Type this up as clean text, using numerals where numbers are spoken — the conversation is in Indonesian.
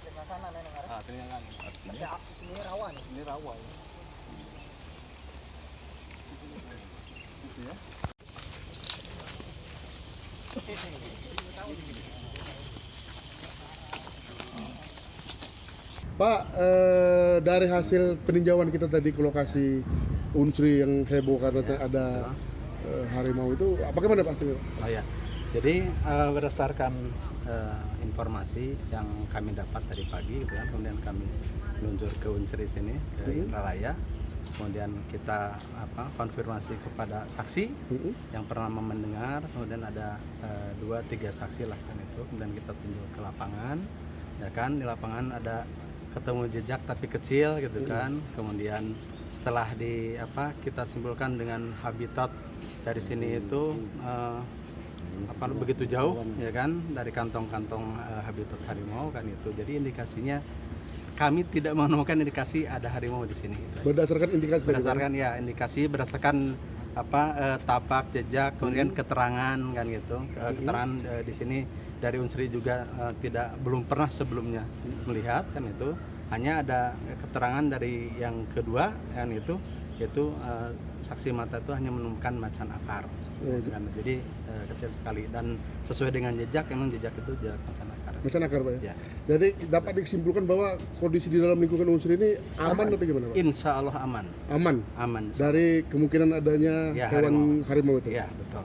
Telinga kanan ini ngarep. Telinga kanan. Artinya Ini rawa nih. ini rawa ya. Gitu ya. Pak, dari hasil peninjauan kita tadi ke lokasi Unsri yang heboh karena ada harimau itu, bagaimana Pak? Oh ya, jadi berdasarkan informasi yang kami dapat tadi pagi, gitu kan, kemudian kami meluncur ke Unsri sini ke Indralaya, kemudian kita konfirmasi kepada saksi yang pernah mendengar, kemudian ada 2-3 saksi lah kan itu, kemudian kita tunjuk ke lapangan, ya kan, di lapangan ada ketemu jejak tapi kecil gitu kan, kemudian setelah kita simpulkan dengan habitat dari sini itu begitu jauh ya kan dari kantong-kantong habitat harimau kan itu, jadi indikasinya kami tidak menemukan indikasi ada harimau di sini. Berdasarkan indikasi indikasi berdasarkan tapak jejak, kemudian keterangan kan gitu, keterangan di sini dari Unsri juga belum pernah sebelumnya melihat kan itu, hanya ada keterangan dari yang kedua kan itu, yaitu saksi mata itu hanya menemukan macan akar kan, jadi kecil sekali dan sesuai dengan jejak, emang jejak itu jejak macan akar. Macan akar Pak Ya. Jadi dapat disimpulkan bahwa kondisi di dalam lingkungan Unsri ini aman atau gimana Pak? Insya Allah aman. Aman? Aman. Dari kemungkinan adanya hewan harimau itu? Ya betul.